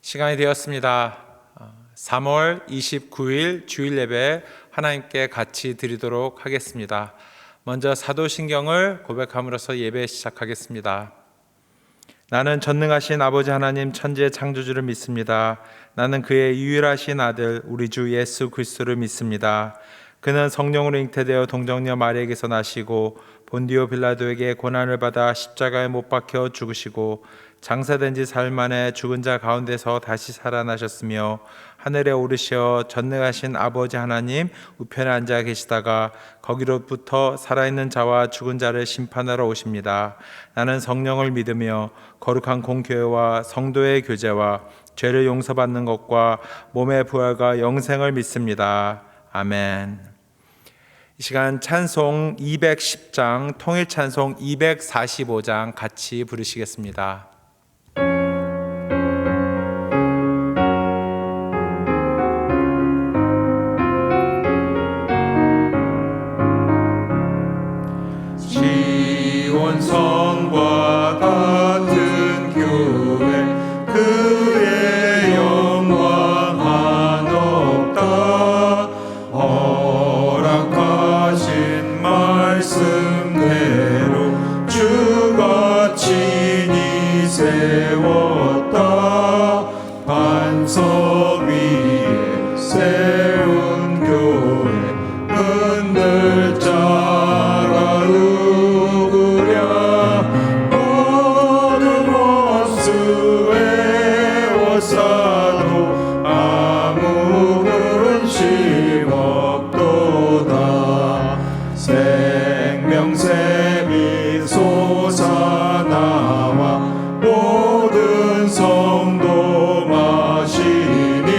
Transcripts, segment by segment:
시간이 되었습니다. 3월 29일 주일 예배 하나님께 같이 드리도록 하겠습니다. 먼저 사도신경을 고백함으로써 예배 시작하겠습니다. 나는 전능하신 아버지 하나님 천지의 창조주를 믿습니다. 나는 그의 유일하신 아들 우리 주 예수 그리스도를 믿습니다. 그는 성령으로 잉태되어 동정녀 마리아에게서 나시고 본디오 빌라도에게 고난을 받아 십자가에 못 박혀 죽으시고 장사된 지 사흘 만에 죽은 자 가운데서 다시 살아나셨으며 하늘에 오르시어 전능하신 아버지 하나님 우편에 앉아 계시다가 거기로부터 살아있는 자와 죽은 자를 심판하러 오십니다. 나는 성령을 믿으며 거룩한 공교회와 성도의 교제와 죄를 용서받는 것과 몸의 부활과 영생을 믿습니다. 아멘. 이 시간 찬송 210장, 통일 찬송 245장 같이 부르시겠습니다. 지원성과 같은 교회 그의 영광 한없다 허락하신 말씀대로 주가 친히 세웠다 반석 위에 세운 교회 흔들 자가 누구랴 어둠 없수 외워싸도 아무 근심 없도다 생명샘이 솟아나와 모든 성도 마시니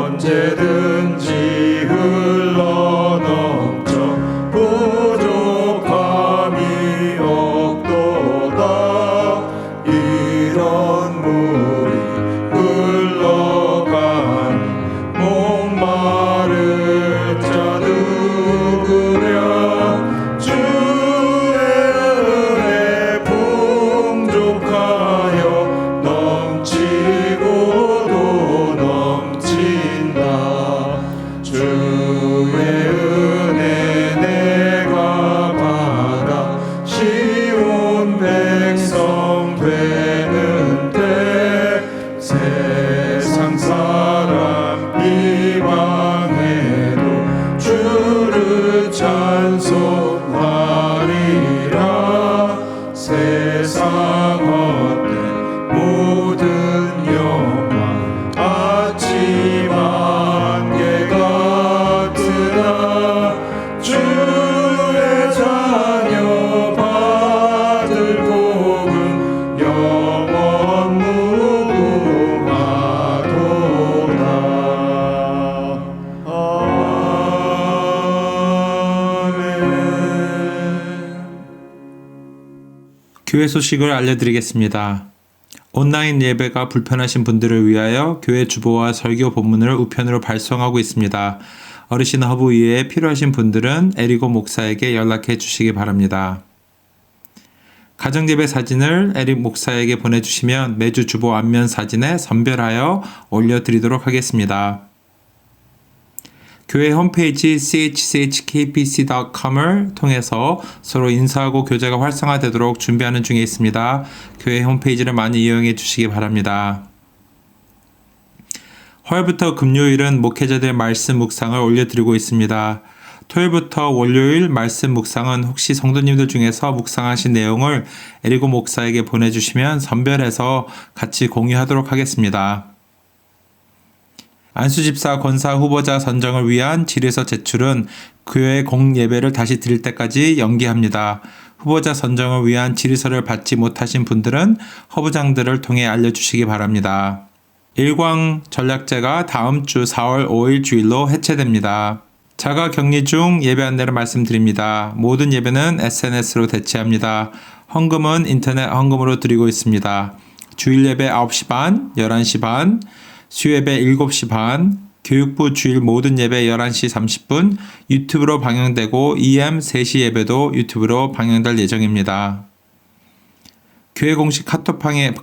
언제든지 흘러넘쳐 부족함이 없도다 이런 물이 흘러가니 목마를 자 누구랴 주의 은혜 풍족하여 넘치고도 넘친다 주의 은혜 내가 받아 시온 백성 되는 때 세상 사람 비방해도 주를 찬송하리라 세상 헛된 모든 영광 아침 안개 같으나 주의 자녀 받을 복은 영원 무궁하도다. 아멘. 교회 소식을 알려드리겠습니다. 온라인 예배가 불편하신 분들을 위하여 교회 주보와 설교 본문을 우편으로 발송하고 있습니다. 어르신 허브 위에 필요하신 분들은 에리고 목사에게 연락해 주시기 바랍니다. 가정예배 사진을 에릭 목사에게 보내주시면 매주 주보 앞면 사진에 선별하여 올려드리도록 하겠습니다. 교회 홈페이지 chchkpc.com을 통해서 서로 인사하고 교제가 활성화되도록 준비하는 중에 있습니다. 교회 홈페이지를 많이 이용해 주시기 바랍니다. 화요일부터 금요일은 목회자들의 말씀 묵상을 올려드리고 있습니다. 토요일부터 월요일 말씀 묵상은 혹시 성도님들 중에서 묵상하신 내용을 에리고 목사에게 보내주시면 선별해서 같이 공유하도록 하겠습니다. 안수집사 권사 후보자 선정을 위한 질의서 제출은 교회 공예배를 다시 드릴 때까지 연기합니다. 후보자 선정을 위한 질의서를 받지 못하신 분들은 허브장들을 통해 알려주시기 바랍니다. 일광 전략제가 다음 주 4월 5일 주일로 해체됩니다. 자가 격리 중 예배 안내를 말씀드립니다. 모든 예배는 SNS로 대체합니다. 헌금은 인터넷 헌금으로 드리고 있습니다. 주일 예배 9시 반, 11시 반, 수요예배 7시 반, 교육부 주일 모든 예배 11시 30분, 유튜브로 방영되고 EM 3시 예배도 유튜브로 방영될 예정입니다. 교회 공식 카톡방에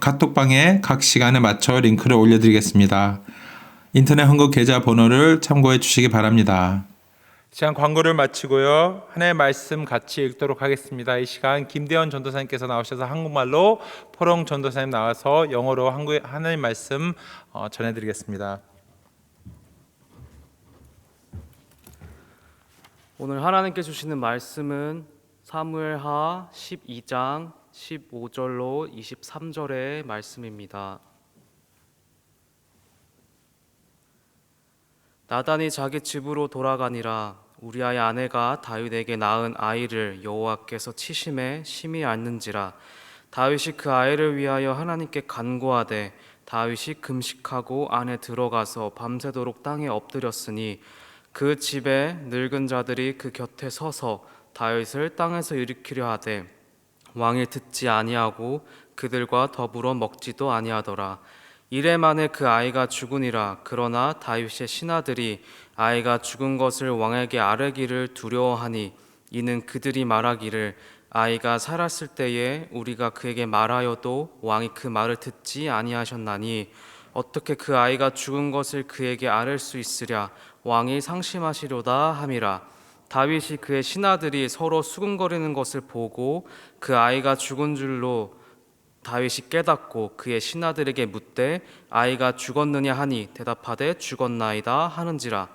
각 시간에 맞춰 링크를 올려드리겠습니다. 인터넷 헌금 계좌 번호를 참고해 주시기 바랍니다. 이 시간 광고를 마치고요. 하나님의 말씀 같이 읽도록 하겠습니다. 이 시간 김대현 전도사님께서 나오셔서 한국말로, 포롱 전도사님 나와서 영어로 하나님 말씀 전해드리겠습니다. 오늘 하나님께 주시는 말씀은 사무엘하 12장 15절로 23절의 말씀입니다. 나단이 자기 집으로 돌아가니라. 우리아의 아내가 다윗에게 낳은 아이를 여호와께서 치심에 심히 앓는지라. 다윗이 그 아이를 위하여 하나님께 간구하되 다윗이 금식하고 안에 들어가서 밤새도록 땅에 엎드렸으니 그 집에 늙은 자들이 그 곁에 서서 다윗을 땅에서 일으키려 하되 왕이 듣지 아니하고 그들과 더불어 먹지도 아니하더라. 이래 만에 그 아이가 죽으니라. 그러나 다윗의 신하들이 아이가 죽은 것을 왕에게 아뢰기를 두려워하니 이는 그들이 말하기를 아이가 살았을 때에 우리가 그에게 말하여도 왕이 그 말을 듣지 아니하셨나니 어떻게 그 아이가 죽은 것을 그에게 아뢰 수 있으랴. 왕이 상심하시려다 함이라. 다윗이 그의 신하들이 서로 수군거리는 것을 보고 그 아이가 죽은 줄로 다윗이 깨닫고 그의 신하들에게 묻되 아이가 죽었느냐 하니 대답하되 죽었나이다 하는지라.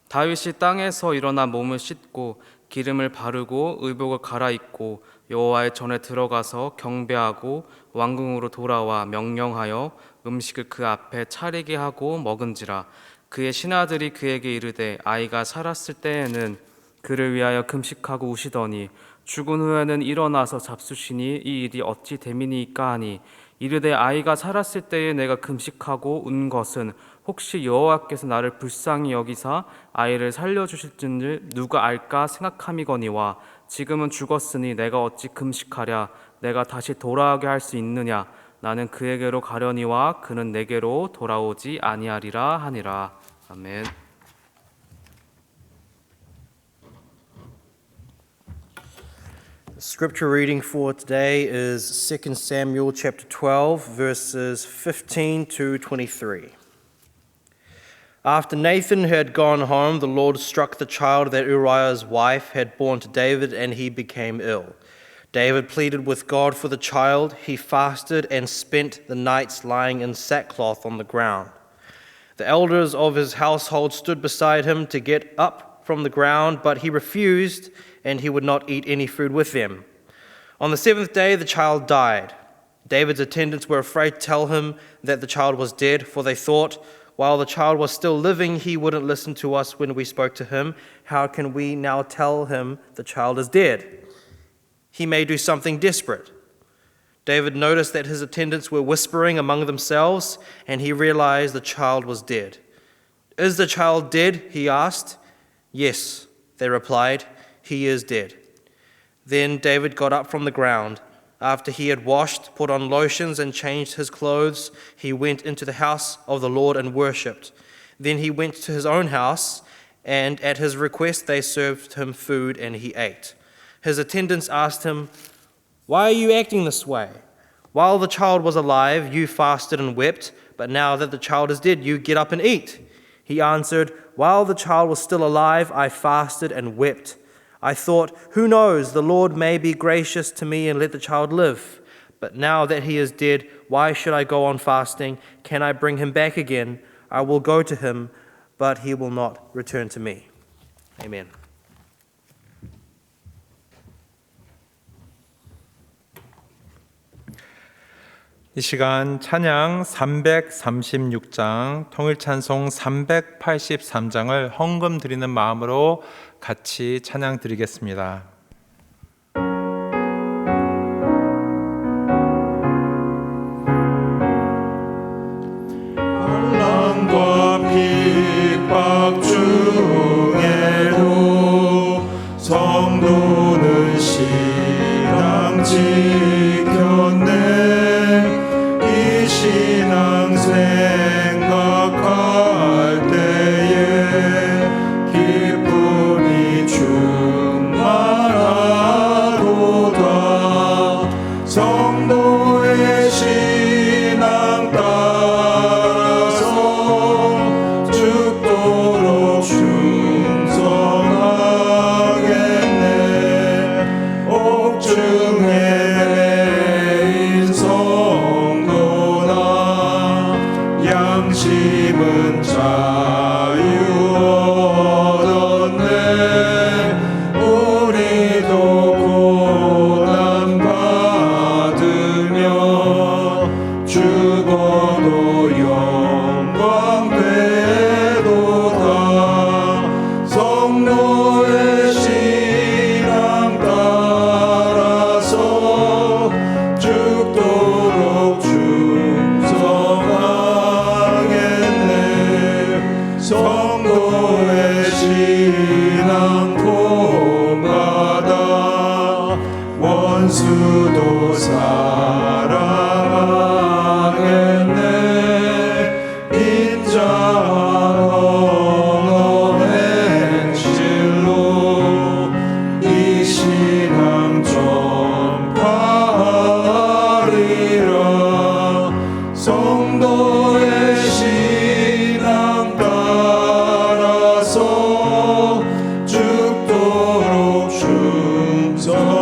다윗이 땅에서 일어나 몸을 씻고 기름을 바르고 의복을 갈아입고 여호와의 전에 들어가서 경배하고 왕궁으로 돌아와 명령하여 음식을 그 앞에 차리게 하고 먹은지라. 그의 신하들이 그에게 이르되 아이가 살았을 때에는 그를 위하여 금식하고 우시더니 죽은 후에는 일어나서 잡수시니 이 일이 어찌 됨이니까 하니 이르되 아이가 살았을 때에 내가 금식하고 운 것은 혹시 여호와께서 나를 불쌍히 여기사 아이를 살려주실 줄 누가 알까 생각함이거니와 지금은 죽었으니 내가 어찌 금식하랴. 내가 다시 돌아오게 할 수 있느냐. 나는 그에게로 가려니와 그는 내게로 돌아오지 아니하리라 하니라. 아멘. The scripture reading for today is 2 Samuel chapter 12 verses 15 to 23. After Nathan had gone home, the Lord struck the child that Uriah's wife had borne to David, and he became ill. David pleaded with God for the child. He fasted and spent the nights lying in sackcloth on the ground. The elders of his household stood beside him to get up from the ground, but he refused, and he would not eat any food with them. On the seventh day, the child died. David's attendants were afraid to tell him that the child was dead, for they thought, while the child was still living, he wouldn't listen to us when we spoke to him. How can we now tell him the child is dead? He may do something desperate. David noticed that his attendants were whispering among themselves, and he realized the child was dead. Is the child dead? He asked. Yes, they replied. He is dead. Then David got up from the ground. After he had washed, put on lotions, and changed his clothes, he went into the house of the Lord and worshipped. Then he went to his own house, and at his request they served him food, and he ate. His attendants asked him, "Why are you acting this way? While the child was alive, you fasted and wept, but now that the child is dead, you get up and eat." He answered, "While the child was still alive, I fasted and wept. I thought, who knows, the Lord may be gracious to me and let the child live. But now that he is dead, why should I go on fasting? Can I bring him back again? I will go to him, but he will not return to me." Amen. 이 시간 찬양 336장, 통일찬송 383장을 헌금 드리는 마음으로 같이 찬양 드리겠습니다. 환난과 핍박 중에도 성도는 신앙 지켰네. 이 신앙 생각할 때에 기쁨이 충만하도다. 성도의 중에 매인 성도나 양심은 자유 얻었네. 우리도 고난 받으며 죽어도 영광 되도다. 성도의 신앙 따라서 죽도록 충성하겠네. 성도의 신앙 본받아 원수도 사랑하겠네. 인자한 언어 행실로 이 신앙 전파하리라. 성도의 신앙 따라서 죽도록 충성하겠네.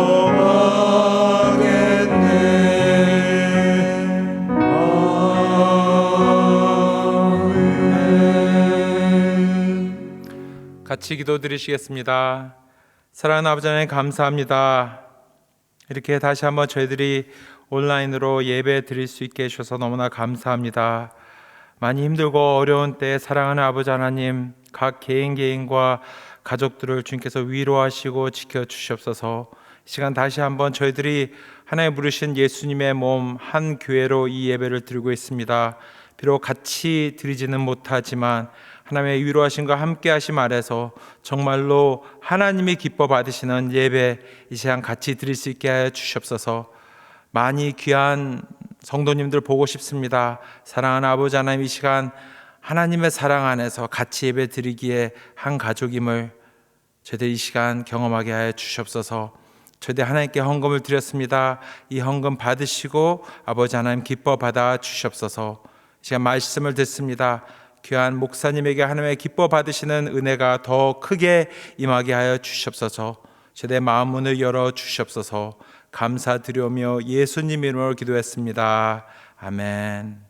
아멘. 같이 기도드리시겠습니다. 사랑하는 아버지 하나님 감사합니다. 이렇게 다시 한번 저희들이 온라인으로 예배 드릴 수 있게 해주셔서 너무나 감사합니다. 많이 힘들고 어려운 때 사랑하는 아버지 하나님, 각 개인과 가족들을 주님께서 위로하시고 지켜주시옵소서. 이 시간 다시 한번 저희들이 하나님 부르신 예수님의 몸 한 교회로 이 예배를 드리고 있습니다. 비록 같이 드리지는 못하지만 하나님의 위로하심과 함께하심 아래서 정말로 하나님이 기뻐 받으시는 예배 이 시간 같이 드릴 수 있게 하여 주시옵소서. 많이 귀한 성도님들 보고 싶습니다. 사랑하는 아버지 하나님, 이 시간 하나님의 사랑 안에서 같이 예배 드리기에 한 가족임을 저희들 이 시간 경험하게 하여 주시옵소서. 저희들 하나님께 헌금을 드렸습니다. 이 헌금 받으시고 아버지 하나님 기뻐 받아 주시옵소서. 이 시간 말씀을 듣습니다. 귀한 목사님에게 하나님의 기뻐 받으시는 은혜가 더 크게 임하게 하여 주시옵소서. 저희의 마음 문을 열어 주시옵소서. 감사드리오며 예수님 이름으로 기도했습니다. 아멘.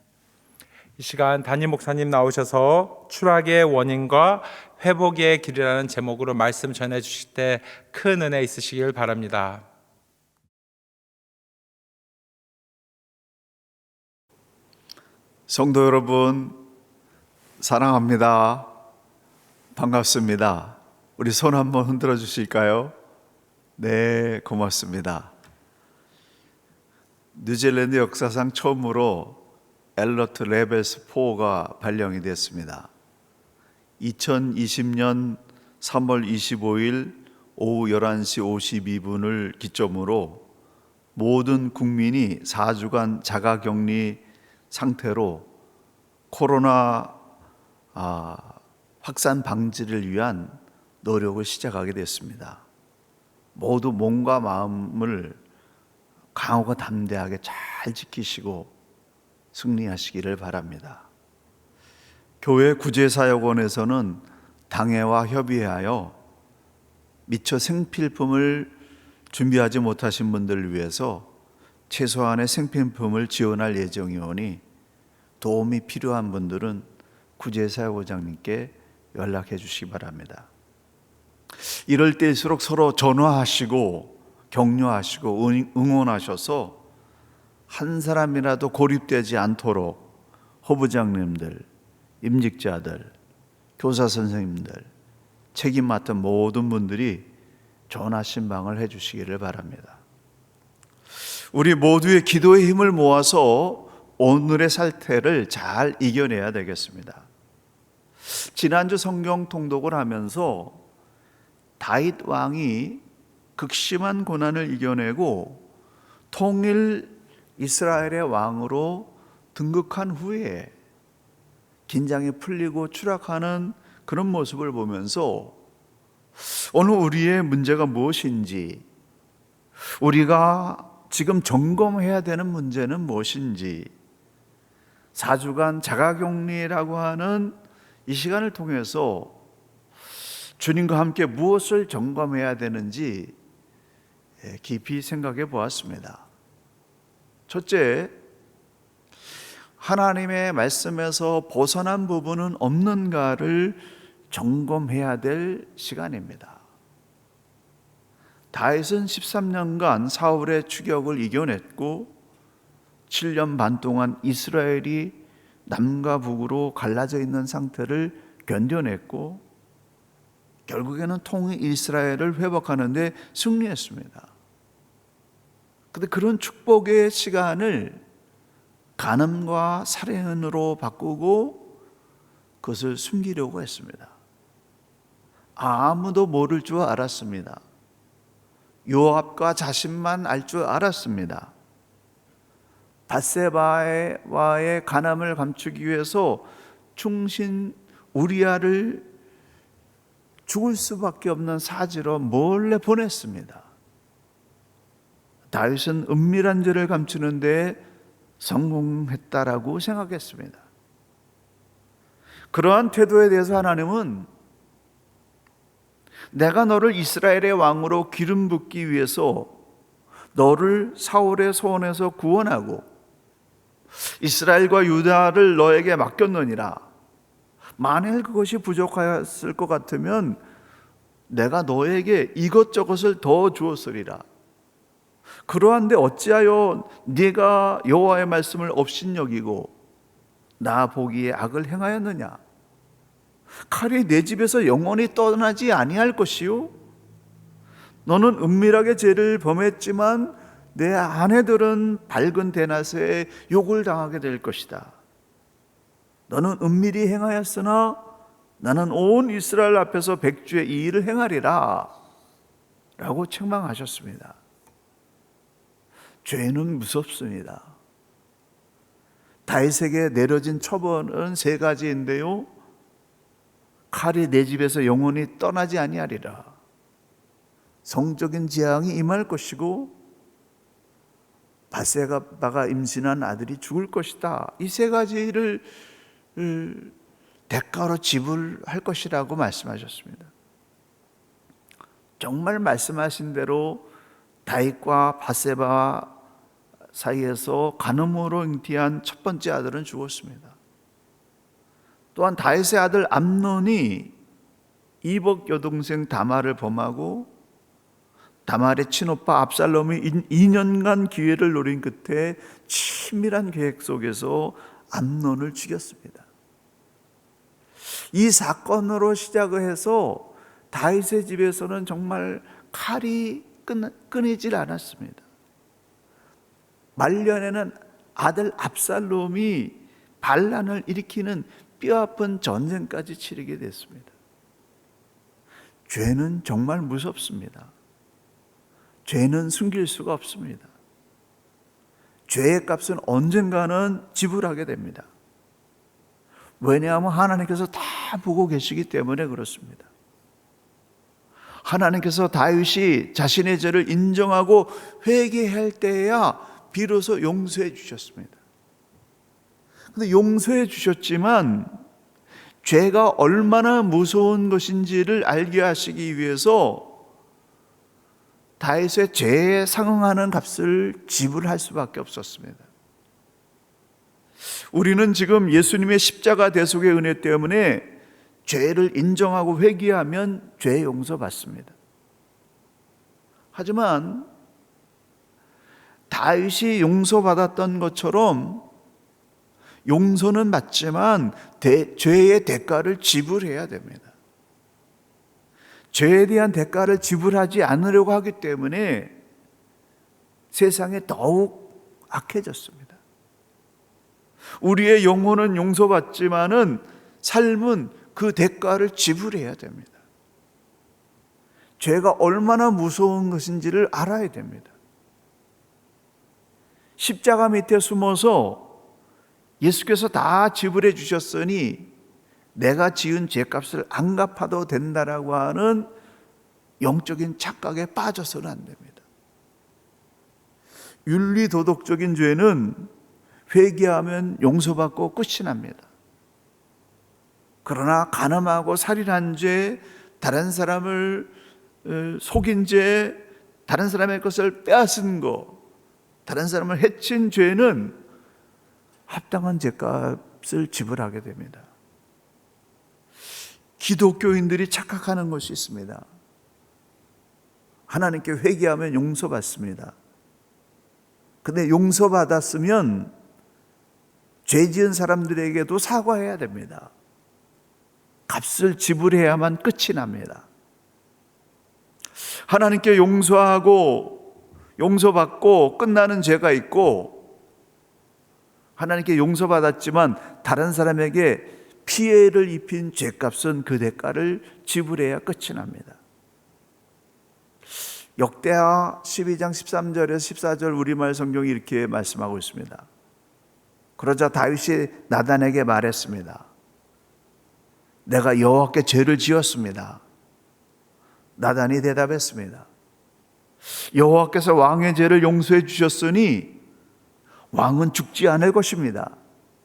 이 시간 담임 목사님 나오셔서 추락의 원인과 회복의 길이라는 제목으로 말씀 전해 주실 때 큰 은혜 있으시길 바랍니다. 성도 여러분, 사랑합니다. 반갑습니다. 우리 손 한번 흔들어 주실까요? 네, 고맙습니다. 뉴질랜드 역사상 처음으로 엘러트 레벨스 4가 발령이 됐습니다. 2020년 3월 25일 오후 11시 52분을 기점으로 모든 국민이 4주간 자가격리 상태로 코로나 확산 방지를 위한 노력을 시작하게 됐습니다. 모두 몸과 마음을 강하고 담대하게 잘 지키시고 승리하시기를 바랍니다. 교회 구제사역원에서는 당회와 협의하여 미처 생필품을 준비하지 못하신 분들을 위해서 최소한의 생필품을 지원할 예정이오니 도움이 필요한 분들은 구제사역원장님께 연락해 주시기 바랍니다. 이럴 때일수록 서로 전화하시고 격려하시고 응원하셔서 한 사람이라도 고립되지 않도록 허부장님들, 임직자들, 교사 선생님들, 책임 맡은 모든 분들이 전화 신방을 해 주시기를 바랍니다. 우리 모두의 기도의 힘을 모아서 오늘의 사태를 잘 이겨내야 되겠습니다. 지난주 성경 통독을 하면서 다윗 왕이 극심한 고난을 이겨내고 통일 이스라엘의 왕으로 등극한 후에 긴장이 풀리고 추락하는 그런 모습을 보면서 오늘 우리의 문제가 무엇인지, 우리가 지금 점검해야 되는 문제는 무엇인지, 4주간 자가격리라고 하는 이 시간을 통해서 주님과 함께 무엇을 점검해야 되는지 깊이 생각해 보았습니다. 첫째, 하나님의 말씀에서 벗어난 부분은 없는가를 점검해야 될 시간입니다. 다윗은 13년간 사울의 추격을 이겨냈고 7년 반 동안 이스라엘이 남과 북으로 갈라져 있는 상태를 견뎌냈고 결국에는 통일 이스라엘을 회복하는 데 승리했습니다. 그런데 그런 축복의 시간을 간음과 살인으로 바꾸고 그것을 숨기려고 했습니다. 아무도 모를 줄 알았습니다. 요압과 자신만 알 줄 알았습니다. 밧세바와의 간암을 감추기 위해서 충신 우리아를 죽을 수밖에 없는 사지로 몰래 보냈습니다. 다윗은 은밀한 죄를 감추는 데 성공했다라고 생각했습니다. 그러한 태도에 대해서 하나님은 내가 너를 이스라엘의 왕으로 기름 붓기 위해서 너를 사울의 손에서 구원하고 이스라엘과 유다를 너에게 맡겼느니라. 만일 그것이 부족하였을 것 같으면 내가 너에게 이것저것을 더 주었으리라. 그러한데 어찌하여 네가 여호와의 말씀을 업신여기고 나 보기에 악을 행하였느냐? 칼이 내 집에서 영원히 떠나지 아니할 것이요, 너는 은밀하게 죄를 범했지만 내 아내들은 밝은 대낮에 욕을 당하게 될 것이다. 너는 은밀히 행하였으나 나는 온 이스라엘 앞에서 백주의 이 일을 행하리라 라고 책망하셨습니다. 죄는 무섭습니다. 다윗에게 내려진 처벌은 세 가지인데요, 칼이 내 집에서 영원히 떠나지 아니하리라, 성적인 재앙이 임할 것이고 밧세바가 임신한 아들이 죽을 것이다. 이 세 가지를 대가로 지불할 것이라고 말씀하셨습니다. 정말 말씀하신 대로 다윗과 밧세바 사이에서 간음으로 잉태한 첫 번째 아들은 죽었습니다. 또한 다윗의 아들 암논이 이복 여동생 다말을 범하고 다말의 친오빠 압살롬이 2년간 기회를 노린 끝에 치밀한 계획 속에서 암논을 죽였습니다. 이 사건으로 시작을 해서 다윗의 집에서는 정말 칼이 끊이질 않았습니다. 말년에는 아들 압살롬이 반란을 일으키는 뼈아픈 전쟁까지 치르게 됐습니다. 죄는 정말 무섭습니다. 죄는 숨길 수가 없습니다. 죄의 값은 언젠가는 지불하게 됩니다. 왜냐하면 하나님께서 다 보고 계시기 때문에 그렇습니다. 하나님께서 다윗이 자신의 죄를 인정하고 회개할 때야 비로소 용서해 주셨습니다. 그런데 용서해 주셨지만 죄가 얼마나 무서운 것인지를 알게 하시기 위해서 다윗의 죄에 상응하는 값을 지불할 수밖에 없었습니다. 우리는 지금 예수님의 십자가 대속의 은혜 때문에 죄를 인정하고 회개하면 죄 용서받습니다. 하지만 다윗이 용서받았던 것처럼 용서는 받지만 죄의 대가를 지불해야 됩니다. 죄에 대한 대가를 지불하지 않으려고 하기 때문에 세상에 더욱 악해졌습니다. 우리의 영혼은 용서받지만은 삶은 그 대가를 지불해야 됩니다. 죄가 얼마나 무서운 것인지를 알아야 됩니다. 십자가 밑에 숨어서 예수께서 다 지불해 주셨으니 내가 지은 죄값을 안 갚아도 된다라고 하는 영적인 착각에 빠져서는 안 됩니다. 윤리도덕적인 죄는 회개하면 용서받고 끝이 납니다. 그러나 간음하고 살인한 죄, 다른 사람을 속인 죄, 다른 사람의 것을 빼앗은 거, 다른 사람을 해친 죄는 합당한 죄값을 지불하게 됩니다. 기독교인들이 착각하는 것이 있습니다. 하나님께 회개하면 용서받습니다. 근데 용서받았으면 죄 지은 사람들에게도 사과해야 됩니다. 값을 지불해야만 끝이 납니다. 하나님께 용서하고 용서받고 끝나는 죄가 있고, 하나님께 용서받았지만 다른 사람에게 피해를 입힌 죄값은 그 대가를 지불해야 끝이 납니다. 역대하 12장 13절에서 14절 우리말 성경이 이렇게 말씀하고 있습니다. 그러자 다윗이 나단에게 말했습니다. 내가 여호와께 죄를 지었습니다. 나단이 대답했습니다. 여호와께서 왕의 죄를 용서해 주셨으니 왕은 죽지 않을 것입니다.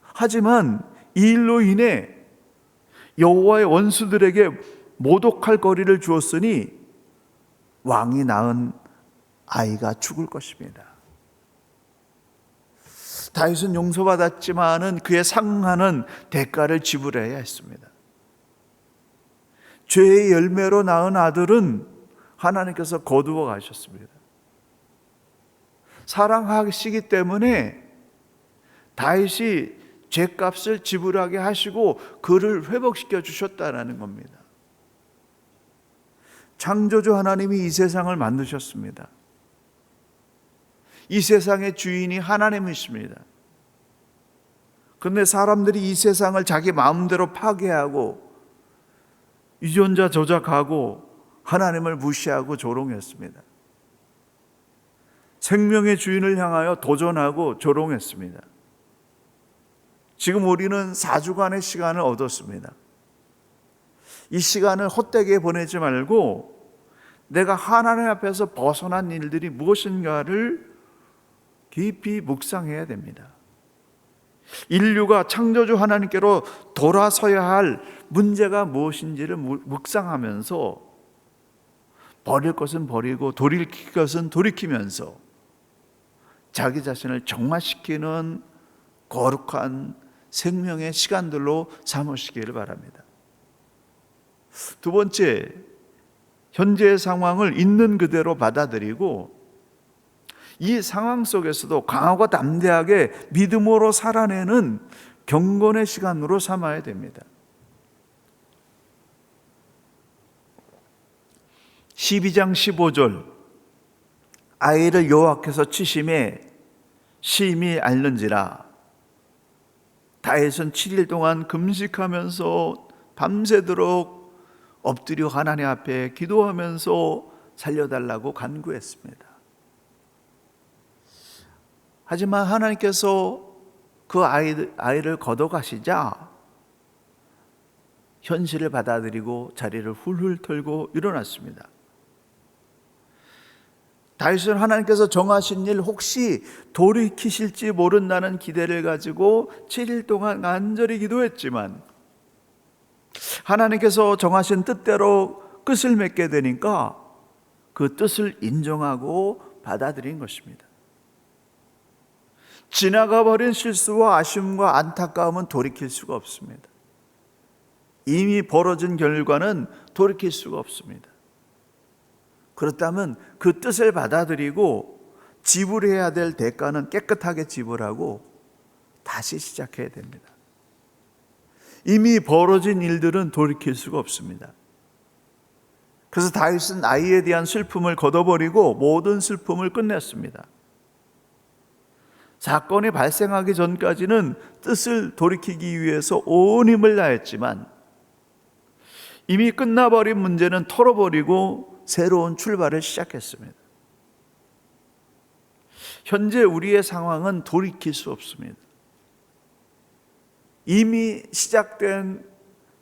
하지만 이 일로 인해 여호와의 원수들에게 모독할 거리를 주었으니 왕이 낳은 아이가 죽을 것입니다. 다윗은 용서받았지만은 그에 상응하는 대가를 지불해야 했습니다. 죄의 열매로 낳은 아들은 하나님께서 거두어 가셨습니다. 사랑하시기 때문에 다윗이 죄값을 지불하게 하시고 그를 회복시켜 주셨다는 겁니다. 창조주 하나님이 이 세상을 만드셨습니다. 이 세상의 주인이 하나님이십니다. 그런데 사람들이 이 세상을 자기 마음대로 파괴하고 유전자 조작하고 하나님을 무시하고 조롱했습니다. 생명의 주인을 향하여 도전하고 조롱했습니다. 지금 우리는 4주간의 시간을 얻었습니다. 이 시간을 헛되게 보내지 말고 내가 하나님 앞에서 벗어난 일들이 무엇인가를 깊이 묵상해야 됩니다. 인류가 창조주 하나님께로 돌아서야 할 문제가 무엇인지를 묵상하면서 버릴 것은 버리고 돌이킬 것은 돌이키면서 자기 자신을 정화시키는 거룩한 생명의 시간들로 삼으시기를 바랍니다. 두 번째, 현재의 상황을 있는 그대로 받아들이고 이 상황 속에서도 강하고 담대하게 믿음으로 살아내는 경건의 시간으로 삼아야 됩니다. 12장 15절, 아이를 여호와께서 치심에 심히 앓는지라. 다윗은 7일 동안 금식하면서 밤새도록 엎드려 하나님 앞에 기도하면서 살려달라고 간구했습니다. 하지만 하나님께서 그 아이를 걷어가시자 현실을 받아들이고 자리를 훌훌 털고 일어났습니다. 다윗은 하나님께서 정하신 일 혹시 돌이키실지 모른다는 기대를 가지고 7일 동안 간절히 기도했지만 하나님께서 정하신 뜻대로 끝을 맺게 되니까 그 뜻을 인정하고 받아들인 것입니다. 지나가 버린 실수와 아쉬움과 안타까움은 돌이킬 수가 없습니다. 이미 벌어진 결과는 돌이킬 수가 없습니다. 그렇다면 그 뜻을 받아들이고 지불해야 될 대가는 깨끗하게 지불하고 다시 시작해야 됩니다. 이미 벌어진 일들은 돌이킬 수가 없습니다. 그래서 다윗은 아이에 대한 슬픔을 걷어버리고 모든 슬픔을 끝냈습니다. 사건이 발생하기 전까지는 뜻을 돌이키기 위해서 온 힘을 다했지만 이미 끝나버린 문제는 털어버리고 새로운 출발을 시작했습니다. 현재 우리의 상황은 돌이킬 수 없습니다. 이미 시작된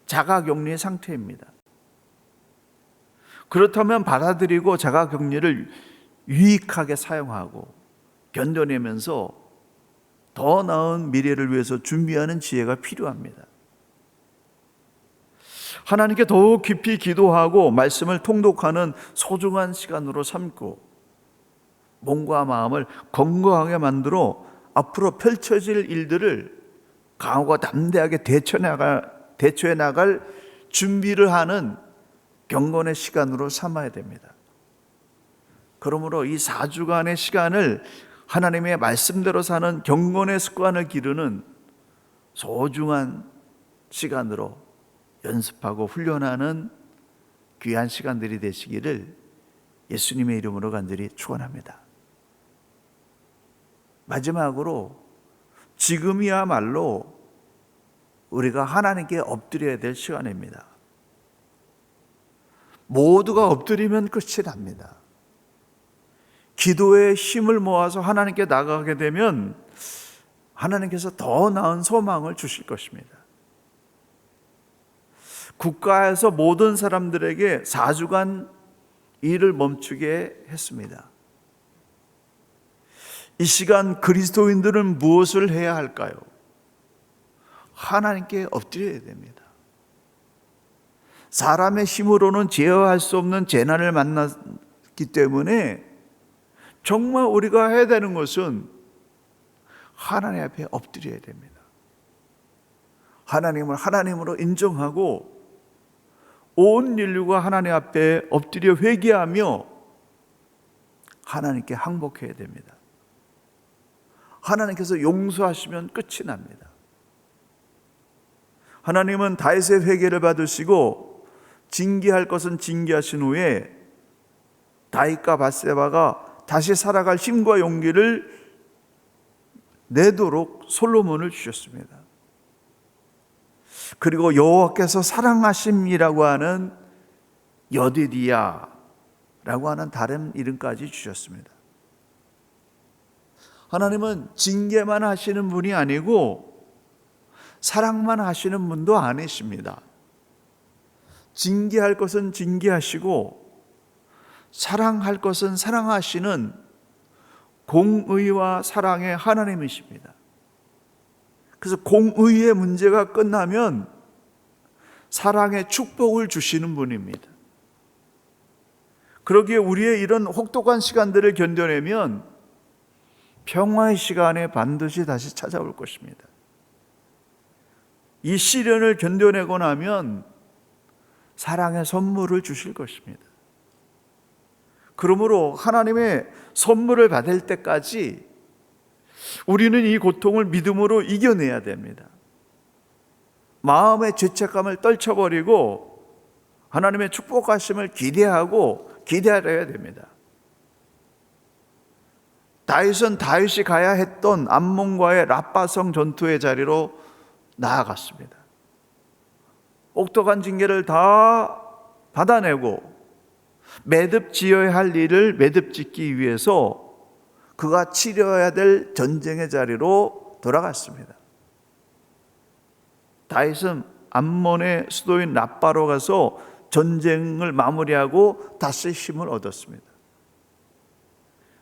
자가격리 상태입니다. 그렇다면 받아들이고 자가격리를 유익하게 사용하고 견뎌내면서 더 나은 미래를 위해서 준비하는 지혜가 필요합니다. 하나님께 더욱 깊이 기도하고 말씀을 통독하는 소중한 시간으로 삼고 몸과 마음을 건강하게 만들어 앞으로 펼쳐질 일들을 강하고 담대하게 대처해 나갈 준비를 하는 경건의 시간으로 삼아야 됩니다. 그러므로 이 4주간의 시간을 하나님의 말씀대로 사는 경건의 습관을 기르는 소중한 시간으로 연습하고 훈련하는 귀한 시간들이 되시기를 예수님의 이름으로 간절히 축원합니다. 마지막으로 지금이야말로 우리가 하나님께 엎드려야 될 시간입니다. 모두가 엎드리면 끝이 납니다. 기도에 힘을 모아서 하나님께 나가게 되면 하나님께서 더 나은 소망을 주실 것입니다. 국가에서 모든 사람들에게 4주간 일을 멈추게 했습니다. 이 시간 그리스도인들은 무엇을 해야 할까요? 하나님께 엎드려야 됩니다. 사람의 힘으로는 제어할 수 없는 재난을 만났기 때문에 정말 우리가 해야 되는 것은 하나님 앞에 엎드려야 됩니다. 하나님을 하나님으로 인정하고 온 인류가 하나님 앞에 엎드려 회개하며 하나님께 항복해야 됩니다. 하나님께서 용서하시면 끝이 납니다. 하나님은 다윗의 회개를 받으시고 징계할 것은 징계하신 후에 다윗과 밧세바가 다시 살아갈 힘과 용기를 내도록 솔로몬을 주셨습니다. 그리고 여호와께서 사랑하심이라고 하는 여디디야라고 하는 다른 이름까지 주셨습니다. 하나님은 징계만 하시는 분이 아니고 사랑만 하시는 분도 아니십니다. 징계할 것은 징계하시고 사랑할 것은 사랑하시는 공의와 사랑의 하나님이십니다. 그래서 공의의 문제가 끝나면 사랑의 축복을 주시는 분입니다. 그러기에 우리의 이런 혹독한 시간들을 견뎌내면 평화의 시간에 반드시 다시 찾아올 것입니다. 이 시련을 견뎌내고 나면 사랑의 선물을 주실 것입니다. 그러므로 하나님의 선물을 받을 때까지 우리는 이 고통을 믿음으로 이겨내야 됩니다. 마음의 죄책감을 떨쳐버리고 하나님의 축복하심을 기대하여야 됩니다. 다윗은 다윗이 가야 했던 암몬과의 랍바성 전투의 자리로 나아갔습니다. 혹독한 징계를 다 받아내고 매듭 지어야 할 일을 매듭 짓기 위해서 그가 치러야 될 전쟁의 자리로 돌아갔습니다. 다윗은 암몬의 수도인 랍바로 가서 전쟁을 마무리하고 다시 힘을 얻었습니다.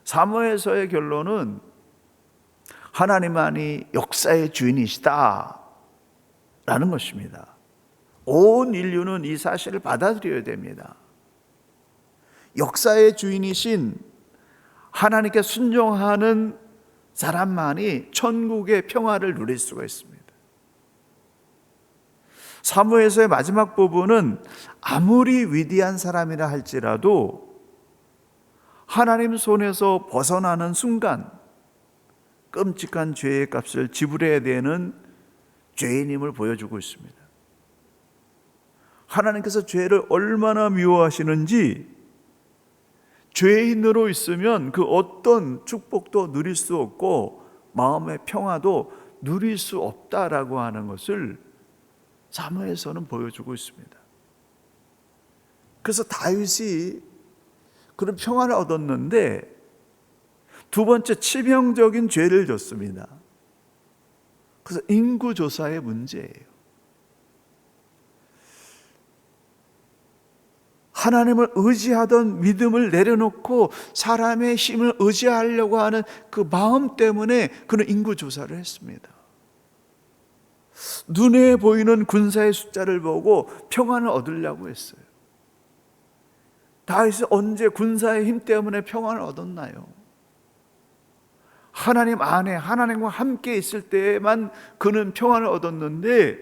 사무엘서의 결론은 하나님만이 역사의 주인이시다 라는 것입니다. 온 인류는 이 사실을 받아들여야 됩니다. 역사의 주인이신 하나님께 순종하는 사람만이 천국의 평화를 누릴 수가 있습니다. 사무엘서의 마지막 부분은 아무리 위대한 사람이라 할지라도 하나님 손에서 벗어나는 순간 끔찍한 죄의 값을 지불해야 되는 죄인임을 보여주고 있습니다. 하나님께서 죄를 얼마나 미워하시는지 죄인으로 있으면 그 어떤 축복도 누릴 수 없고 마음의 평화도 누릴 수 없다라고 하는 것을 사무엘서는 보여주고 있습니다. 그래서 다윗이 그런 평화를 얻었는데 두 번째 치명적인 죄를 졌습니다. 그래서 인구조사의 문제예요. 하나님을 의지하던 믿음을 내려놓고 사람의 힘을 의지하려고 하는 그 마음 때문에 그는 인구조사를 했습니다. 눈에 보이는 군사의 숫자를 보고 평안을 얻으려고 했어요. 다윗이 언제 군사의 힘 때문에 평안을 얻었나요? 하나님 안에 하나님과 함께 있을 때에만 그는 평안을 얻었는데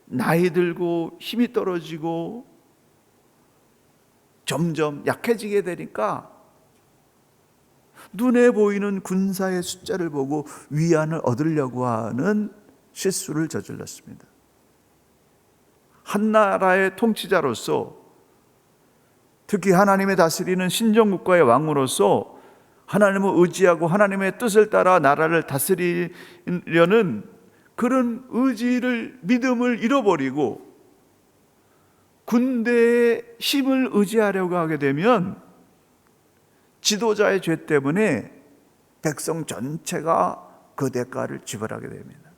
나이 들고 힘이 떨어지고 점점 약해지게 되니까 눈에 보이는 군사의 숫자를 보고 위안을 얻으려고 하는 실수를 저질렀습니다. 한 나라의 통치자로서, 특히 하나님의 다스리는 신정국가의 왕으로서 하나님을 의지하고 하나님의 뜻을 따라 나라를 다스리려는 그런 의지를, 믿음을 잃어버리고 군대의 힘을 의지하려고 하게 되면 지도자의 죄 때문에 백성 전체가 그 대가를 지불하게 됩니다.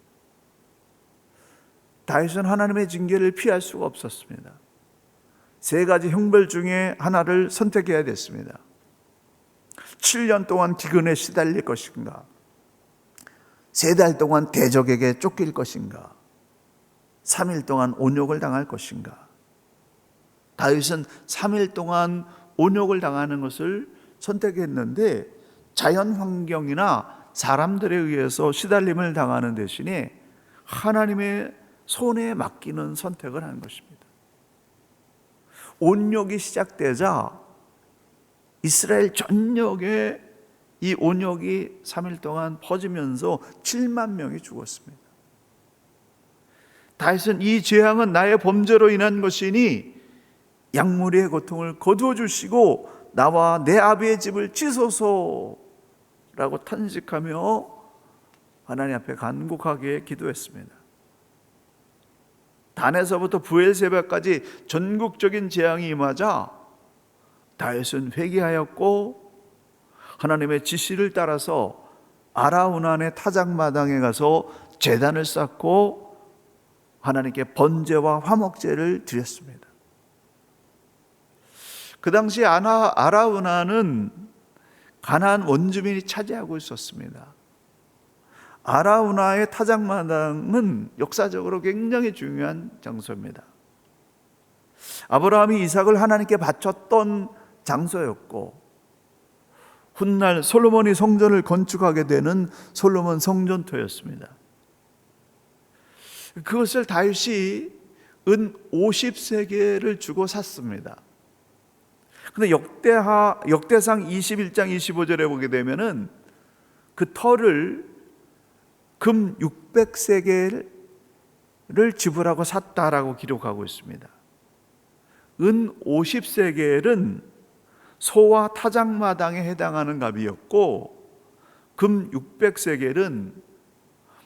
다윗은 하나님의 징계를 피할 수가 없었습니다. 세 가지 형벌 중에 하나를 선택해야 됐습니다. 7년 동안 기근에 시달릴 것인가, 3달 동안 대적에게 쫓길 것인가, 3일 동안 온욕을 당할 것인가. 다윗은 3일 동안 온욕을 당하는 것을 선택했는데 자연 환경이나 사람들에 의해서 시달림을 당하는 대신에 하나님의 손에 맡기는 선택을 하는 것입니다. 온욕이 시작되자 이스라엘 전역에 이 온욕이 3일 동안 퍼지면서 7만 명이 죽었습니다. 다윗은 이 재앙은 나의 범죄로 인한 것이니 양무리의 고통을 거두어 주시고 나와 내 아비의 집을 치소서라고 탄식하며 하나님 앞에 간곡하게 기도했습니다. 단에서부터 부엘세바까지 전국적인 재앙이 임하자 다윗은 회개하였고 하나님의 지시를 따라서 아라우난의 타작마당에 가서 제단을 쌓고 하나님께 번제와 화목제를 드렸습니다. 그 당시 아라우난은 가나안 원주민이 차지하고 있었습니다. 아라우나의 타작마당은 역사적으로 굉장히 중요한 장소입니다. 아브라함이 이삭을 하나님께 바쳤던 장소였고, 훗날 솔로몬이 성전을 건축하게 되는 솔로몬 성전토였습니다. 그것을 다윗이 은 50세겔을 주고 샀습니다. 근데 역대상 21장 25절에 보게 되면은 그 터를 금 600세겔을 지불하고 샀다라고 기록하고 있습니다. 은 50세겔은 소와 타작마당에 해당하는 값이었고, 금 600세겔은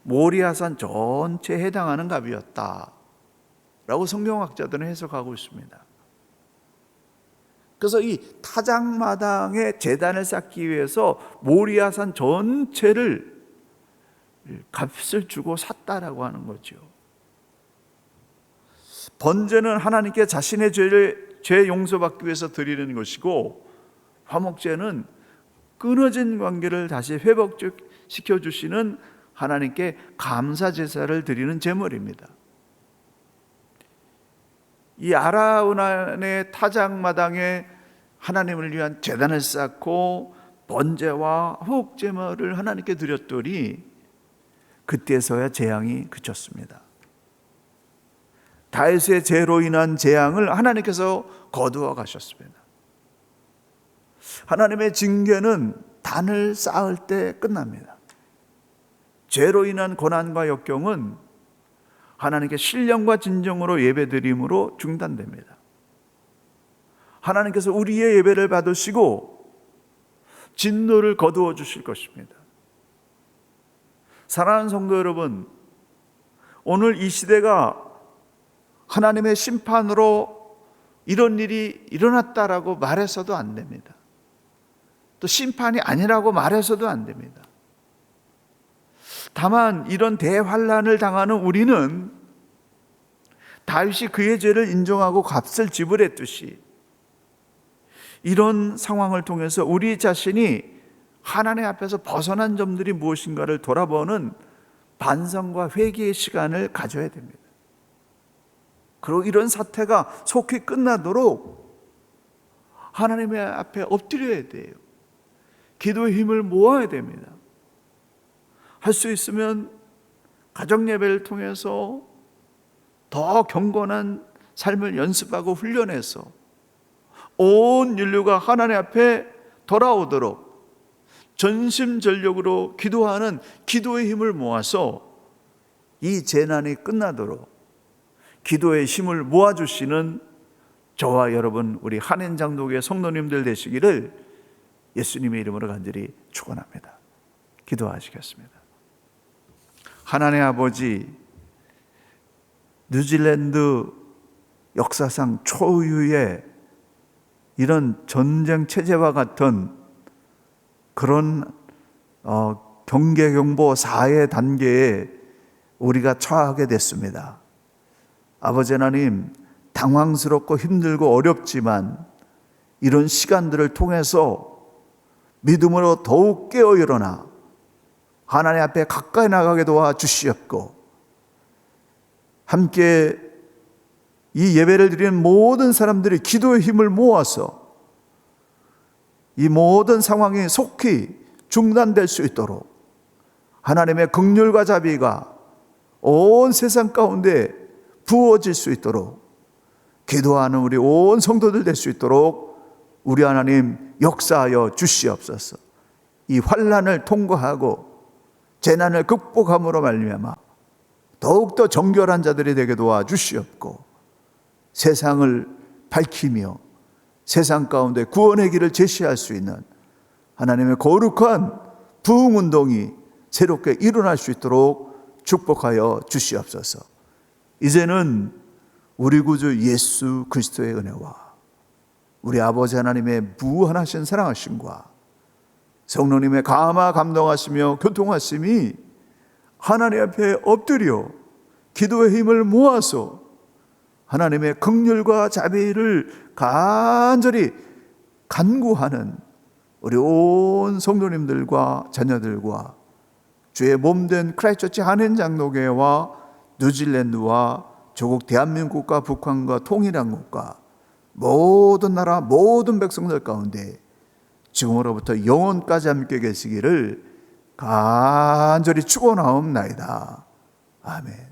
모리아산 전체에 해당하는 값이었다라고 성경학자들은 해석하고 있습니다. 그래서 이 타작마당에 제단을 쌓기 위해서 모리아산 전체를 값을 주고 샀다라고 하는 거죠. 번제는 하나님께 자신의 죄 용서받기 위해서 드리는 것이고, 화목제는 끊어진 관계를 다시 회복시켜 주시는 하나님께 감사 제사를 드리는 제물입니다. 이 아라우난의 타작마당에 하나님을 위한 제단을 쌓고 번제와 화목제물을 하나님께 드렸더니 그때서야 재앙이 그쳤습니다. 다윗의 죄로 인한 재앙을 하나님께서 거두어 가셨습니다. 하나님의 징계는 단을 쌓을 때 끝납니다. 죄로 인한 고난과 역경은 하나님께 신령과 진정으로 예배드림으로 중단됩니다. 하나님께서 우리의 예배를 받으시고 진노를 거두어 주실 것입니다. 사랑하는 성도 여러분, 오늘 이 시대가 하나님의 심판으로 이런 일이 일어났다라고 말해서도 안 됩니다. 또 심판이 아니라고 말해서도 안 됩니다. 다만 이런 대환란을 당하는 우리는 다윗이 그의 죄를 인정하고 값을 지불했듯이 이런 상황을 통해서 우리 자신이 하나님 앞에서 벗어난 점들이 무엇인가를 돌아보는 반성과 회개의 시간을 가져야 됩니다. 그리고 이런 사태가 속히 끝나도록 하나님의 앞에 엎드려야 돼요. 기도의 힘을 모아야 됩니다. 할 수 있으면 가정 예배를 통해서 더 경건한 삶을 연습하고 훈련해서 온 인류가 하나님 앞에 돌아오도록 전심전력으로 기도하는 기도의 힘을 모아서 이 재난이 끝나도록 기도의 힘을 모아주시는 저와 여러분 우리 한인장독의 성도님들 되시기를 예수님의 이름으로 간절히 축원합니다. 기도하시겠습니다. 하나님 아버지, 뉴질랜드 역사상 초유의 이런 전쟁 체제와 같은 그런 경계경보 4의 단계에 우리가 처하게 됐습니다. 아버지 하나님, 당황스럽고 힘들고 어렵지만 이런 시간들을 통해서 믿음으로 더욱 깨어 일어나 하나님 앞에 가까이 나가게 도와주시옵고, 함께 이 예배를 드리는 모든 사람들이 기도의 힘을 모아서 이 모든 상황이 속히 중단될 수 있도록 하나님의 긍휼과 자비가 온 세상 가운데 부어질 수 있도록 기도하는 우리 온 성도들 될 수 있도록 우리 하나님 역사하여 주시옵소서. 이 환난을 통과하고 재난을 극복함으로 말미암아 더욱더 정결한 자들이 되게 도와주시옵고, 세상을 밝히며 세상 가운데 구원의 길을 제시할 수 있는 하나님의 거룩한 부흥운동이 새롭게 일어날 수 있도록 축복하여 주시옵소서. 이제는 우리 구주 예수 그리스도의 은혜와 우리 아버지 하나님의 무한하신 사랑하심과 성령님의 감화 감동하시며 교통하심이 하나님 앞에 엎드려 기도의 힘을 모아서 하나님의 긍휼과 자비를 간절히 간구하는 우리 온 성도님들과 자녀들과 주의 몸된 크라이스트처치 한인장로교회와 뉴질랜드와 조국 대한민국과 북한과 통일한국과 모든 나라 모든 백성들 가운데 지금으로부터 영원까지 함께 계시기를 간절히 축원하옵나이다. 아멘.